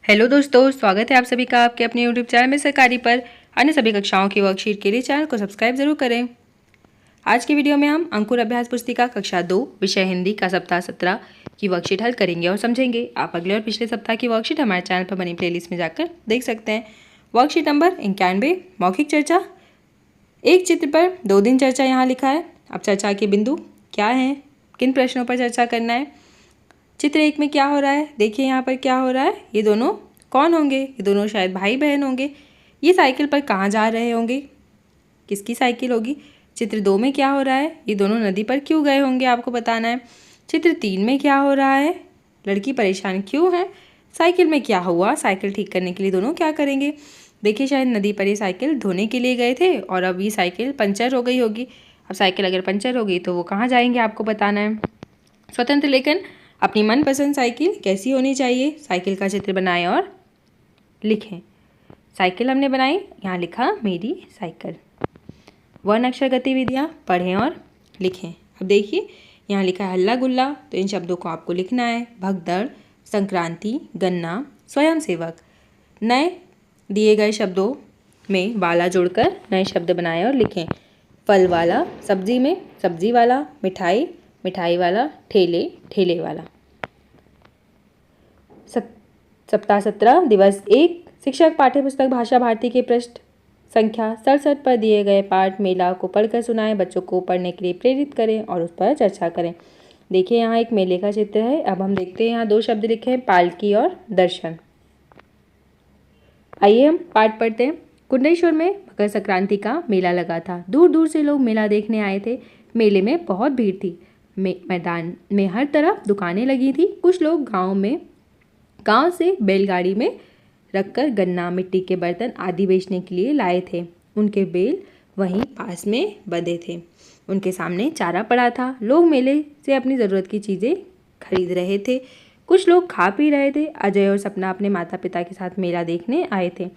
Hello दोस्तों, स्वागत है आप सभी का आपके अपने यूट्यूब चैनल में सरकारी पर अन्य सभी कक्षाओं की वर्कशीट के लिए चैनल को सब्सक्राइब जरूर करें। आज की वीडियो में हम अंकुर अभ्यास पुस्तिका कक्षा 2 विषय हिंदी का सप्ताह 17 की वर्कशीट हल करेंगे और समझेंगे। आप अगले और पिछले सप्ताह की वर्कशीट हमारे चैनल पर बनी प्लेलिस्ट में जाकर देख सकते हैं। वर्कशीट नंबर 91 मौखिक चर्चा। एक चित्र पर 2 दिन चर्चा यहाँ लिखा है। अब चर्चा के बिंदु क्या हैं, किन प्रश्नों पर चर्चा करना है। चित्र 1 में क्या हो रहा है, देखिए यहाँ पर क्या हो रहा है। ये दोनों कौन होंगे? ये दोनों शायद भाई बहन होंगे। ये साइकिल पर कहाँ जा रहे होंगे, किसकी साइकिल होगी। चित्र 2 में क्या हो रहा है, ये दोनों नदी पर क्यों गए होंगे, आपको बताना है। चित्र 3 में क्या हो रहा है, लड़की परेशान क्यों है। साइकिल में क्या हुआ, साइकिल ठीक करने के लिए दोनों क्या करेंगे। देखिए शायद नदी पर ये साइकिल धोने के लिए गए थे और अब ये साइकिल पंचर हो गई होगी। अब साइकिल अगर पंचर हो गई तो वो कहाँ जाएंगे, आपको बताना है। स्वतंत्र लेखन। अपनी मनपसंद साइकिल कैसी होनी चाहिए, साइकिल का चित्र बनाएं और लिखें। साइकिल हमने बनाई, यहाँ लिखा मेरी साइकिल। वर्ण अक्षर गतिविधियाँ पढ़ें और लिखें। अब देखिए यहाँ लिखा है हल्ला गुल्ला, तो इन शब्दों को आपको लिखना है। भगदड़, संक्रांति, गन्ना, स्वयंसेवक। नए दिए गए शब्दों में वाला जोड़कर नए शब्द बनाएं और लिखें। फल वाला, सब्जी में सब्जी वाला, मिठाई मिठाई वाला, ठेले ठेले वाला। सप्ताह 17 दिवस 1 शिक्षक पाठ्यपुस्तक भाषा भारती के पृष्ठ संख्या 67 पर दिए गए पाठ मेला को पढ़कर सुनाएं। बच्चों को पढ़ने के लिए प्रेरित करें और उस पर चर्चा करें। देखिए यहाँ एक मेले का चित्र है। अब हम देखते हैं यहाँ 2 शब्द लिखे हैं, पालकी और दर्शन। आइए हम पाठ पढ़ते हैं। कुंडेश्वर में मकर संक्रांति का मेला लगा था। दूर दूर से लोग मेला देखने आए थे। मेले में बहुत भीड़ थी। मैदान में हर तरफ दुकानें लगी थी। कुछ लोग गांव से बैलगाड़ी में रखकर गन्ना, मिट्टी के बर्तन आदि बेचने के लिए लाए थे। उनके बैल वहीं पास में बंधे थे। उनके सामने चारा पड़ा था। लोग मेले से अपनी ज़रूरत की चीज़ें खरीद रहे थे। कुछ लोग खा पी रहे थे। अजय और सपना अपने माता पिता के साथ मेला देखने आए थे।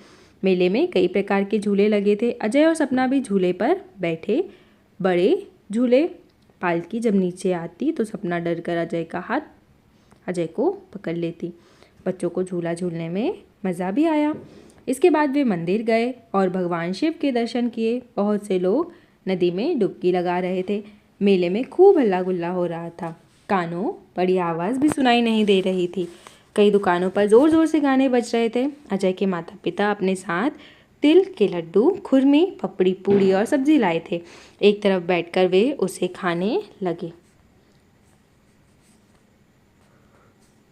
मेले में कई प्रकार के झूले लगे थे। अजय और सपना भी झूले पर बैठे। बड़े झूले पालकी जब नीचे आती तो सपना डर कर अजय को पकड़ लेती। बच्चों को झूला झूलने में मज़ा भी आया। इसके बाद वे मंदिर गए और भगवान शिव के दर्शन किए। बहुत से लोग नदी में डुबकी लगा रहे थे। मेले में खूब हल्ला गुल्ला हो रहा था। कानों बड़ी आवाज़ भी सुनाई नहीं दे रही थी। कई दुकानों पर ज़ोर ज़ोर से गाने बज रहे थे। अजय के माता पिता अपने साथ तिल के लड्डू, खुरमी, पपड़ी, पूड़ी और सब्जी लाए थे। एक तरफ बैठकर वे उसे खाने लगे।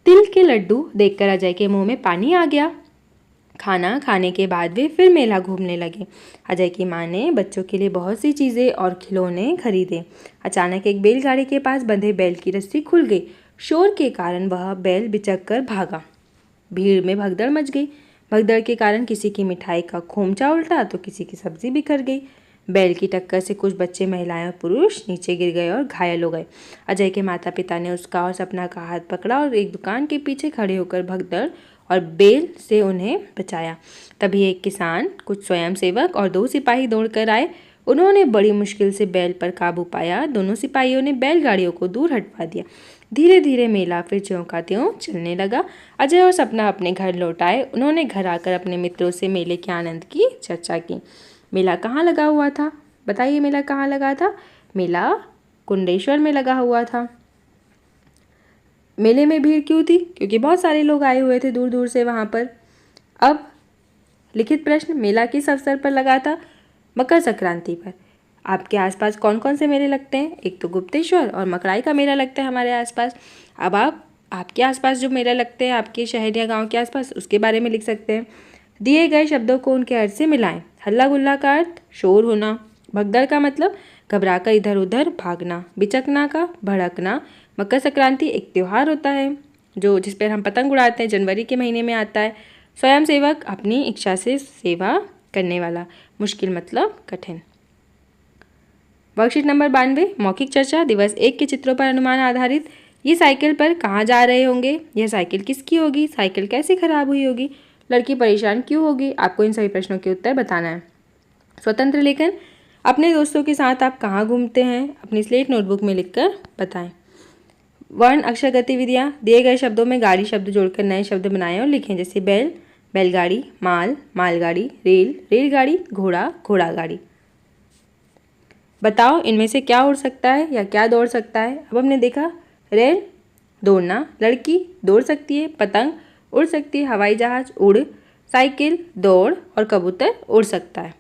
तिल के लड्डू देखकर अजय के मुंह में पानी आ गया। खाना खाने के बाद वे फिर मेला घूमने लगे। अजय की माँ ने बच्चों के लिए बहुत सी चीज़ें और खिलौने खरीदे। अचानक एक बैलगाड़ी के पास बंधे बैल की रस्सी खुल गई। शोर के कारण वह बैल बिचक कर भागा। भीड़ में भगदड़ मच गई। भगदड़ के कारण किसी की मिठाई का खोमचा उल्टा तो किसी की सब्जी बिखर गई। बैल की टक्कर से कुछ बच्चे, महिलाएं और पुरुष नीचे गिर गए और घायल हो गए। अजय के माता पिता ने उसका और सपना का हाथ पकड़ा और एक दुकान के पीछे खड़े होकर भगदड़ और बैल से उन्हें बचाया। तभी एक किसान, कुछ स्वयंसेवक और 2 सिपाही दौड़कर आए। उन्होंने बड़ी मुश्किल से बैल पर काबू पाया। दोनों सिपाहियों ने बैलगाड़ियों को दूर हटवा दिया। धीरे धीरे मेला फिर ज्यों का त्यों चलने लगा। अजय और सपना अपने घर लौट आए। उन्होंने घर आकर अपने मित्रों से मेले के आनंद की चर्चा की। मेला कहाँ लगा हुआ था, बताइए मेला कहाँ लगा था। मेला कुंडेश्वर में लगा हुआ था। मेले में भीड़ क्यों थी, क्योंकि बहुत सारे लोग आए हुए थे दूर दूर से वहाँ पर। अब लिखित प्रश्न, मेला किस अवसर पर लगा था? मकर संक्रांति पर। आपके आसपास कौन कौन से मेले लगते हैं? एक तो गुप्तेश्वर और मकराई का मेला लगता है हमारे आसपास। अब आपके आसपास जो मेला लगते हैं आपके शहर या गांव के आसपास, उसके बारे में लिख सकते हैं। दिए गए शब्दों को उनके अर्थ से मिलाएं। हल्ला गुल्ला का अर्थ शोर होना। भगदड़ का मतलब घबराकर इधर उधर भागना। बिचकना का भड़कना। मकर संक्रांति एक त्यौहार होता है जिस पर हम पतंग उड़ाते हैं, जनवरी के महीने में आता है। स्वयंसेवक अपनी इच्छा से सेवा करने वाला। मुश्किल मतलब कठिन। वर्कशीट नंबर 92 मौखिक चर्चा दिवस 1 के चित्रों पर अनुमान आधारित। ये साइकिल पर कहाँ जा रहे होंगे, यह साइकिल किसकी होगी, साइकिल कैसे खराब हुई होगी, लड़की परेशान क्यों होगी। आपको इन सभी प्रश्नों के उत्तर बताना है। स्वतंत्र लेखन, अपने दोस्तों के साथ आप कहाँ घूमते हैं, अपनी स्लेट नोटबुक में लिखकर बताएं। वर्ण अक्षर गतिविधियाँ। दिए गए शब्दों में गाड़ी शब्द जोड़कर नए शब्द बनाएं और लिखें, जैसे बैल, बैलगाड़ी, माल, मालगाड़ी, रेल, रेलगाड़ी, घोड़ा, घोड़ागाड़ी। बताओ इनमें से क्या उड़ सकता है या क्या दौड़ सकता है। अब हमने देखा रेल दौड़ना, लड़की दौड़ सकती है, पतंग उड़ सकती है, हवाई जहाज उड़, साइकिल दौड़ और कबूतर उड़ सकता है।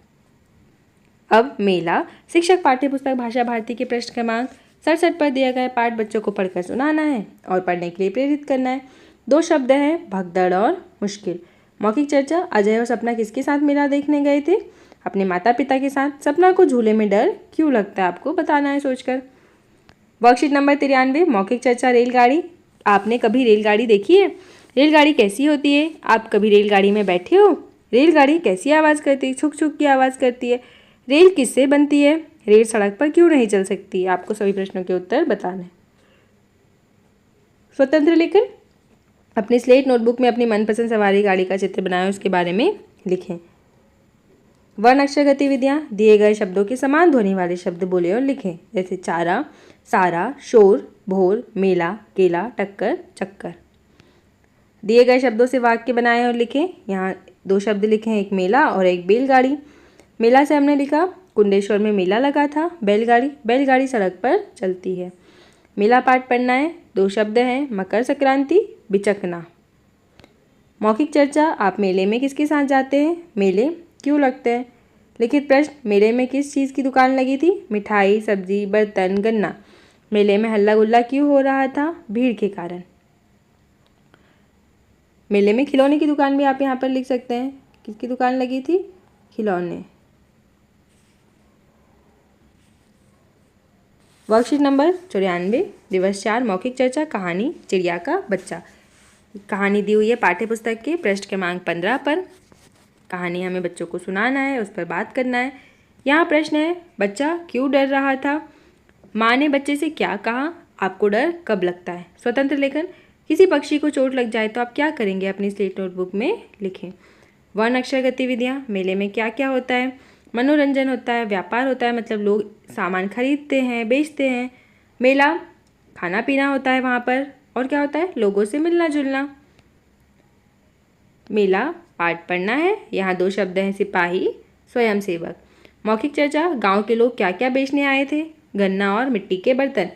अब मेला। शिक्षक पाठ्यपुस्तक भाषा भारती के पृष्ठ क्रमांक 67 पर दिया गया पाठ बच्चों को पढ़कर सुनाना है और पढ़ने के लिए प्रेरित करना है। 2 शब्द हैं, भगदड़ और मुश्किल। मौखिक चर्चा। अजय और सपना किसके साथ मेला देखने गए थे? अपने माता पिता के साथ। सपना को झूले में डर क्यों लगता है आपको बताना है सोचकर। Worksheet number 93। मौखिक चर्चा। रेलगाड़ी। आपने कभी रेलगाड़ी देखी है? रेलगाड़ी कैसी होती है? आप कभी रेलगाड़ी में बैठे हो? रेलगाड़ी कैसी आवाज़ करती है? छुक छुक की आवाज़ करती है। रेल किससे बनती है? रेल सड़क पर क्यों नहीं चल सकती? आपको सभी प्रश्नों के उत्तर बताने हैं। स्वतंत्र लेखन। अपनी स्लेट नोटबुक में अपनी मनपसंद सवारी गाड़ी का चित्र बनाएं, उसके बारे में लिखें। वर्ण अक्षर गतिविधियाँ। दिए गए शब्दों के समान ध्वनि वाले शब्द बोले और लिखें, जैसे चारा, सारा, शोर, भोर, मेला, केला, टक्कर, चक्कर। दिए गए शब्दों से वाक्य बनाएं और लिखें। यहाँ 2 शब्द लिखे हैं, एक मेला और एक बैलगाड़ी। मेला से हमने लिखा कुंडेश्वर में मेला लगा था। बैलगाड़ी सड़क पर चलती है। मेला पाठ पढ़ना है। 2 शब्द हैं, मकर संक्रांति, बिचकना। मौखिक चर्चा। आप मेले में किसके साथ जाते हैं? मेले क्यों लगते हैं? लिखित प्रश्न। मेले में किस चीज़ की दुकान लगी थी? मिठाई, सब्जी, बर्तन, गन्ना। मेले में हल्ला गुल्ला क्यों हो रहा था? भीड़ के कारण। मेले में खिलौने की दुकान भी आप यहाँ पर लिख सकते हैं। किसकी दुकान लगी थी? खिलौने। Worksheet number 94। दिवस 4। मौखिक चर्चा। कहानी चिड़िया का बच्चा। कहानी दी हुई है पाठ्यपुस्तक के पृष्ठ क्रमांक 15 पर। कहानी हमें बच्चों को सुनाना है, उस पर बात करना है। यहाँ प्रश्न है, बच्चा क्यों डर रहा था? माँ ने बच्चे से क्या कहा? आपको डर कब लगता है? स्वतंत्र लेखन। किसी पक्षी को चोट लग जाए तो आप क्या करेंगे? अपनी स्लेट नोटबुक में लिखें। वर्ण अक्षर गतिविधियाँ। मेले में क्या क्या होता है? मनोरंजन होता है, व्यापार होता है, मतलब लोग सामान खरीदते हैं, बेचते हैं। मेला खाना पीना होता है वहाँ पर। और क्या होता है? लोगों से मिलना जुलना। मेला पाठ पढ़ना है। यहाँ 2 शब्द हैं, सिपाही, स्वयंसेवक। मौखिक चर्चा। गांव के लोग क्या क्या बेचने आए थे? गन्ना और मिट्टी के बर्तन।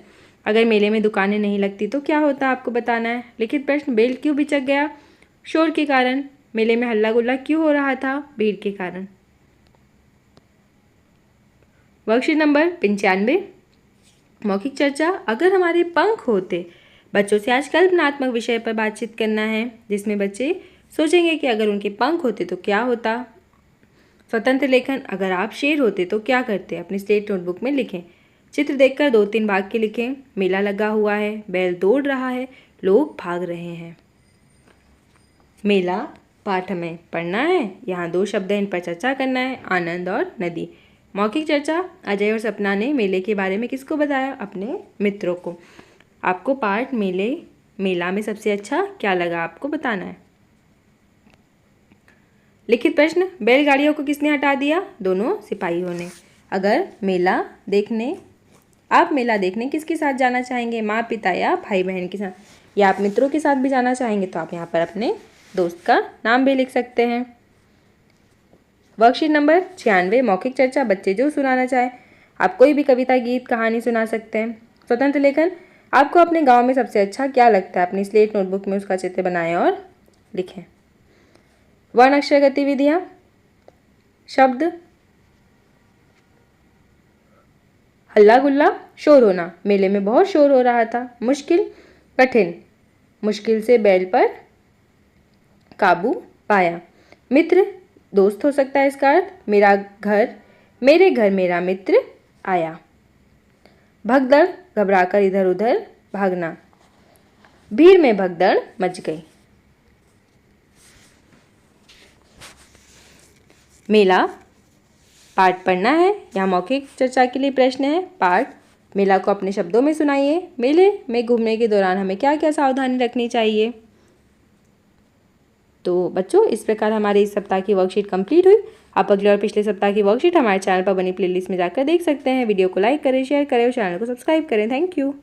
अगर मेले में दुकानें नहीं लगती तो क्या होता आपको बताना है। लिखित प्रश्न। बैल क्यों बिचक गया? शोर के कारण। मेले में हल्ला गुल्ला क्यों हो रहा था? भीड़ के कारण। Worksheet number 95। मौखिक चर्चा। अगर हमारे पंख होते। बच्चों से आज कल्पनात्मक विषय पर बातचीत करना है, जिसमें बच्चे सोचेंगे कि अगर उनके पंख होते तो क्या होता। स्वतंत्र लेखन। अगर आप शेर होते तो क्या करते? अपनी स्लेट नोटबुक में लिखें। चित्र देखकर 2-3 वाक्य लिखें। मेला लगा हुआ है, बैल दौड़ रहा है, लोग भाग रहे हैं। मेला पाठ हमें पढ़ना है। यहाँ 2 शब्द हैं, इन पर चर्चा करना है, आनंद और नदी। मौखिक चर्चा। अजय और सपना ने मेले के बारे में किसको बताया? अपने मित्रों को। आपको पाठ मेला में सबसे अच्छा क्या लगा आपको बताना है। लिखित प्रश्न। बैलगाड़ियों को किसने हटा दिया? दोनों सिपाहियों ने। अगर आप मेला देखने किसके साथ जाना चाहेंगे? माँ पिता या भाई बहन के साथ, या आप मित्रों के साथ भी जाना चाहेंगे तो आप यहाँ पर अपने दोस्त का नाम भी लिख सकते हैं। Worksheet number 96। मौखिक चर्चा। बच्चे जो सुनाना चाहे। आप कोई भी कविता, गीत, कहानी सुना सकते हैं। स्वतंत्र लेखन। आपको अपने गांव में सबसे अच्छा क्या लगता है? अपनी स्लेट नोटबुक में उसका चित्र बनाएं और लिखें। वर्ण अक्षर गतिविधियाँ। शब्द हल्ला गुल्ला, शोर होना। मेले में बहुत शोर हो रहा था। मुश्किल कठिन। मुश्किल से बैल पर काबू पाया। मित्र दोस्त हो सकता है इसका अर्थ। मेरे घर मेरा मित्र आया। भगदड़ घबराकर इधर उधर भागना। भीड़ में भगदड़ मच गई। मेला पाठ पढ़ना है। यहाँ मौखिक चर्चा के लिए प्रश्न है। पाठ। मेला को अपने शब्दों में सुनाइए। मेले में घूमने के दौरान हमें क्या क्या सावधानी रखनी चाहिए। तो बच्चों, इस प्रकार हमारे इस सप्ताह की वर्कशीट कंप्लीट हुई। आप अगले और पिछले सप्ताह की वर्कशीट हमारे चैनल पर बनी प्लेलिस्ट में जाकर देख सकते हैं। वीडियो को लाइक करें, शेयर करें और चैनल को सब्सक्राइब करें। Thank you.